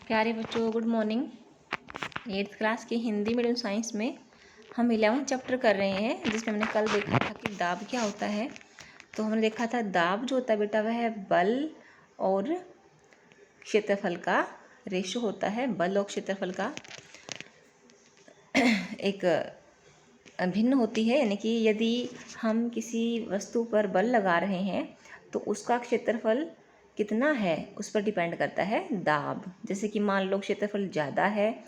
प्यारे बच्चों, good morning. 8th class की हिंदी मीडियम साइंस में हम 11th चैप्टर कर रहे हैं, जिसमें हमने कल देखा था कि दाब क्या होता है। तो हमने देखा था दाब जो होता है बेटा वह है बल और क्षेत्रफल का रेशो होता है। बल और क्षेत्रफल का एक भिन्न होती है, यानी कि यदि हम किसी वस्तु पर बल लगा रहे हैं तो उसका क्षेत्रफल कितना है उस पर डिपेंड करता है दाब। जैसे कि मान लो क्षेत्रफल ज़्यादा है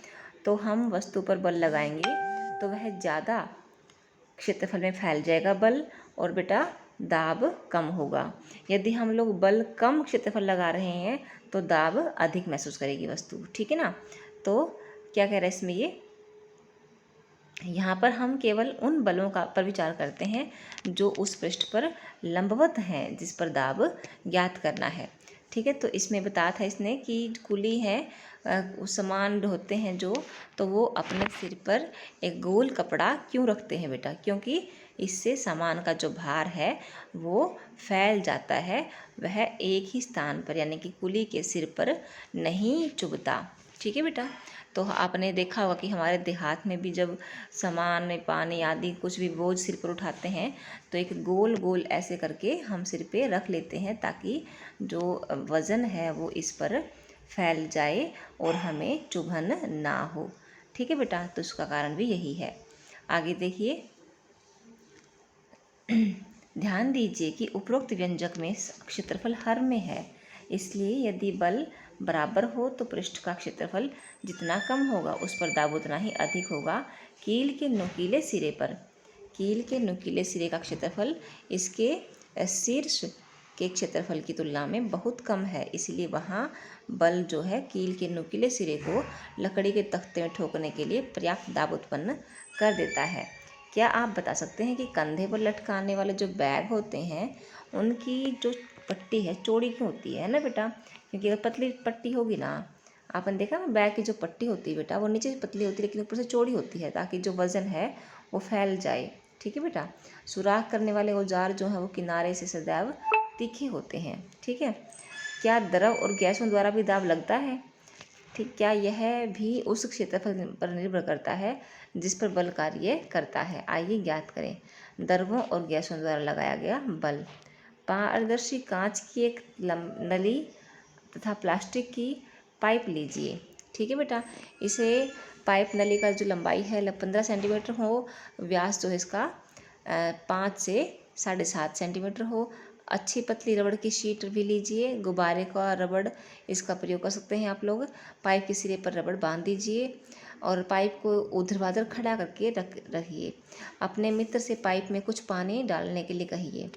तो हम वस्तु पर बल लगाएंगे तो वह ज़्यादा क्षेत्रफल में फैल जाएगा बल, और बेटा दाब कम होगा। यदि हम लोग बल कम क्षेत्रफल लगा रहे हैं तो दाब अधिक महसूस करेगी वस्तु। ठीक है ना। तो क्या कह रहा है इसमें, ये यहाँ पर हम केवल उन बलों का पर विचार करते हैं जो उस पृष्ठ पर लंबवत हैं, जिस पर दाब ज्ञात करना है। ठीक है। तो इसमें बताया था इसने कि कुली है समान होते हैं जो, तो वो अपने सिर पर एक गोल कपड़ा क्यों रखते हैं बेटा, क्योंकि इससे सामान का जो भार है वो फैल जाता है, वह एक ही स्थान पर यानी कि कुली के सिर पर नहीं चुभता। ठीक है बेटा। तो आपने देखा होगा कि हमारे देहात में भी जब सामान पानी आदि कुछ भी बोझ सिर पर उठाते हैं तो एक गोल गोल ऐसे करके हम सिर पे रख लेते हैं, ताकि जो वज़न है वो इस पर फैल जाए और हमें चुभन ना हो। ठीक है बेटा। तो उसका कारण भी यही है। आगे देखिए, ध्यान दीजिए कि उपरोक्त व्यंजक में क्षेत्रफल हर में है, इसलिए यदि बल बराबर हो तो पृष्ठ का क्षेत्रफल जितना कम होगा उस पर दाब उतना ही अधिक होगा। कील के नुकीले सिरे का क्षेत्रफल इसके शीर्ष के क्षेत्रफल की तुलना में बहुत कम है, इसलिए वहाँ बल जो है कील के नुकीले सिरे को लकड़ी के तख्ते में ठोकने के लिए पर्याप्त दाब उत्पन्न कर देता है। क्या आप बता सकते हैं कि कंधे पर लटकाने वाले जो बैग होते हैं उनकी जो पट्टी है चौड़ी क्यों होती है ना बेटा? क्योंकि अगर पतली पट्टी होगी ना, आपने देखा ना बैग की जो पट्टी होती है बेटा वो नीचे से पतली होती है लेकिन ऊपर से चौड़ी होती है, ताकि जो वज़न है वो फैल जाए। ठीक है बेटा। सुराख करने वाले औजार जो हैं वो किनारे से सदैव तीखे होते हैं। ठीक है। क्या द्रव और गैसों द्वारा भी दाब लगता है? ठीक, क्या यह भी उस क्षेत्रफल पर निर्भर करता है जिस पर बल कार्य करता है? आइए ज्ञात करें। द्रवों और गैसों द्वारा लगाया गया बल। पारदर्शी कांच की एक नली तथा प्लास्टिक की पाइप लीजिए। ठीक है बेटा। इसे पाइप नली का जो लंबाई है 15 सेंटीमीटर हो, व्यास जो है इसका 5 से 7.5 सेंटीमीटर हो। अच्छी पतली रबड़ की शीट भी लीजिए। गुब्बारे का रबड़ इसका प्रयोग कर सकते हैं आप लोग। पाइप के सिरे पर रबड़ बांध दीजिए और पाइप को ऊर्ध्वाधर खड़ा करके रखिए। अपने मित्र से पाइप में कुछ पानी डालने के लिए कहिए।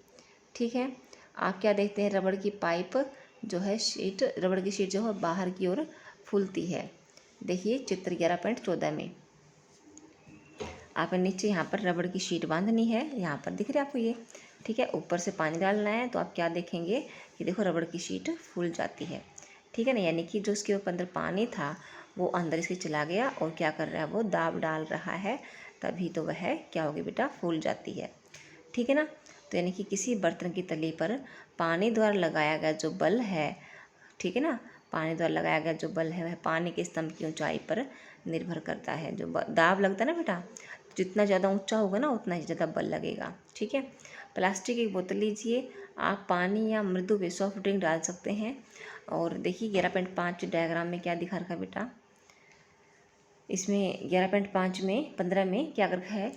ठीक है। आप क्या देखते हैं, रबड़ की शीट जो है बाहर की ओर फूलती है। देखिए चित्र 11.14 में आपने नीचे यहाँ पर रबड़ की शीट बांधनी है, यहाँ पर दिख रहा है आपको ये। ठीक है। ऊपर से पानी डालना है तो आप क्या देखेंगे कि देखो रबड़ की शीट फूल जाती है। ठीक है ना। यानी कि जो उसके अंदर पानी था वो अंदर इसके चला गया और क्या कर रहा है, वो दाब डाल रहा है, तभी तो वह क्या होगी बेटा, फूल जाती है। ठीक है ना। तो यानी कि किसी बर्तन की तली पर पानी द्वारा लगाया गया जो बल है, ठीक है ना, पानी द्वारा लगाया गया जो बल है वह पानी के स्तंभ की ऊंचाई पर निर्भर करता है। जो दाब लगता है ना बेटा, जितना ज़्यादा ऊंचा होगा ना उतना ही ज़्यादा बल लगेगा। ठीक है। प्लास्टिक की बोतल लीजिए। आप पानी या मृदु वे सॉफ्ट ड्रिंक डाल सकते हैं। और देखिए 11.5 डायग्राम में क्या दिखा रखा है बेटा, इसमें 11.5 में 15 में क्या कर रखा है,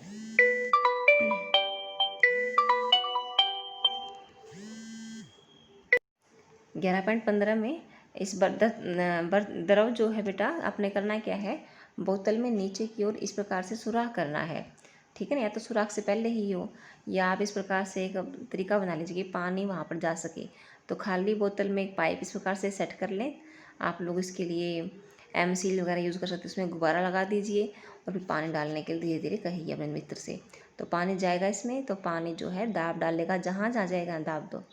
11.15 में इस द्रव जो है बेटा, आपने करना क्या है, बोतल में नीचे की ओर इस प्रकार से सुराख करना है। ठीक है ना। या तो सुराख से पहले ही हो, या आप इस प्रकार से एक तरीका बना लीजिए कि पानी वहाँ पर जा सके। तो खाली बोतल में एक पाइप इस प्रकार से सेट कर लें। आप लोग इसके लिए एम सील वगैरह यूज़ कर सकते हैं। उसमें गुब्बारा लगा दीजिए और फिर पानी डालने के लिए धीरे धीरे कहिए अपने मित्र से। तो पानी जाएगा इसमें, तो पानी जो है दाब डालेगा, जहाँ जहाँ जाएगा दाब दो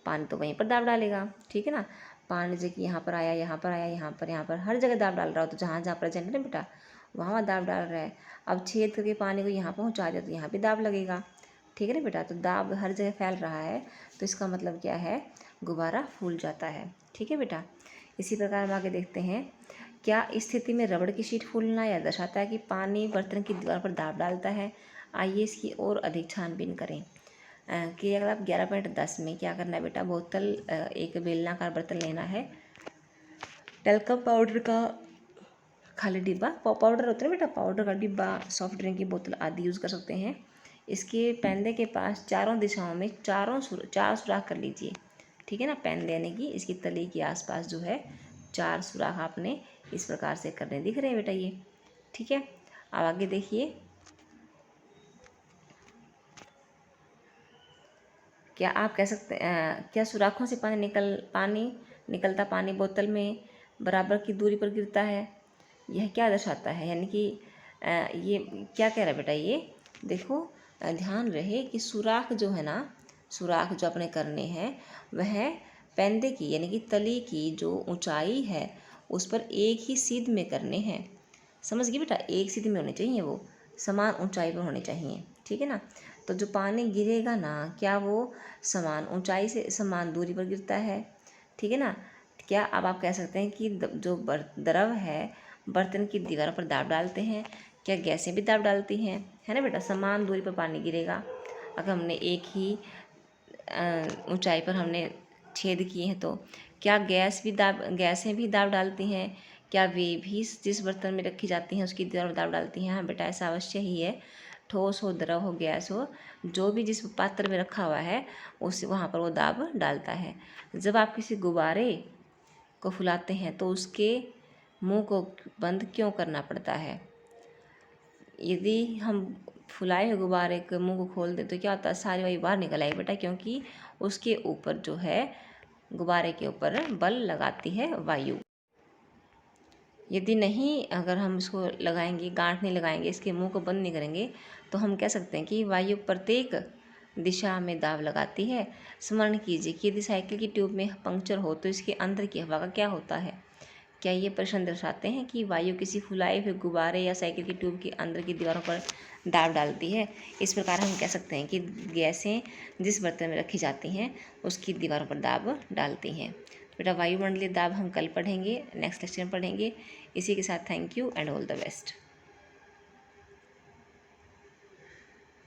पानी तो वहीं पर दाब डालेगा। ठीक है ना। पानी जो कि यहाँ पर आया, यहाँ पर आया, यहाँ पर हर जगह दाब डाल रहा हो, तो जहाँ जहाँ प्रेजेंट है ना बेटा वहाँ दाब डाल रहा है। अब छेद करके पानी को यहाँ पहुँचा दिया तो यहाँ भी दाब लगेगा। ठीक है ना बेटा। तो दाब हर जगह फैल रहा है तो इसका मतलब क्या है, गुब्बारा फूल जाता है। ठीक है बेटा। इसी प्रकार हम आगे देखते हैं क्या इस स्थिति में रबड़ की शीट फूलना यह दर्शाता है कि पानी बर्तन की दीवार पर दाब डालता है? आइए इसकी और अधिक छानबीन करें। कि अगर आप 11.10 में क्या करना है बेटा, बोतल एक बेलनाकार बर्तन लेना है, टेल्कम पाउडर का खाली डिब्बा, पाउडर होता है बेटा, पाउडर का डिब्बा, सॉफ्ट ड्रिंक की बोतल आदि यूज़ कर सकते हैं। इसके पैंदे के पास चारों दिशाओं में चार सुराख कर लीजिए, ठीक है ना। पैंदे यानी कि इसकी तली के आसपास जो है 4 सुराख आपने इस प्रकार से करने दिख रहे हैं बेटा ये, ठीक है। अब आगे देखिए, क्या आप कह सकते क्या सुराखों से पानी निकलता पानी बोतल में बराबर की दूरी पर गिरता है? यह क्या दर्शाता है? यानी कि ये क्या कह रहा है बेटा, ये देखो, ध्यान रहे कि सुराख जो है ना, सुराख जो अपने करने हैं वह पैंदे की यानी कि तली की जो ऊंचाई है उस पर एक ही सीध में करने हैं। समझ गए बेटा, एक सीध में होने चाहिए, वो समान ऊंचाई पर होने चाहिए, ठीक है ना। तो जो पानी गिरेगा ना, क्या वो समान ऊंचाई से समान दूरी पर गिरता है, ठीक है ना। क्या अब आप कह सकते हैं कि जो द्रव है बर्तन की दीवारों पर दाब डालते हैं, क्या गैसें भी दाब डालती हैं? है ना बेटा, समान दूरी पर पानी गिरेगा। अगर हमने एक ही ऊंचाई पर हमने छेद किए हैं तो क्या गैसें भी दाब डालती हैं? क्या वे भी जिस बर्तन में रखी जाती हैं उसकी दीवार पर दाब डालती हैं? हाँ बेटा, ऐसा अवश्य ही है। ठोस हो, द्रव हो, गैस हो, जो भी जिस पात्र में रखा हुआ है उस वहाँ पर वो दाब डालता है। जब आप किसी गुब्बारे को फुलाते हैं तो उसके मुंह को बंद क्यों करना पड़ता है? यदि हम फुलाए हुए गुब्बारे के मुंह को खोल दें तो क्या होता है, सारी वायु बाहर निकल आएगी बेटा, क्योंकि उसके ऊपर जो है गुब्बारे के ऊपर बल लगाती है वायु। यदि नहीं, अगर हम इसको लगाएंगे, गांठ नहीं लगाएंगे, इसके मुंह को बंद नहीं करेंगे, तो हम कह सकते हैं कि वायु प्रत्येक दिशा में दाब लगाती है। स्मरण कीजिए कि यदि साइकिल की ट्यूब में पंक्चर हो तो इसके अंदर की हवा का क्या होता है? क्या ये प्रश्न दर्शाते हैं कि वायु किसी फुलाए हुए गुब्बारे या साइकिल की ट्यूब के अंदर की दीवारों पर दाब डालती है? इस प्रकार हम कह सकते हैं कि गैसें जिस बर्तन में रखी जाती हैं उसकी दीवारों पर दाब डालती हैं। बेटा, वायुमंडलीय दाब हम कल पढ़ेंगे, नेक्स्ट लेक्चर में पढ़ेंगे। इसी के साथ thank you and all the best.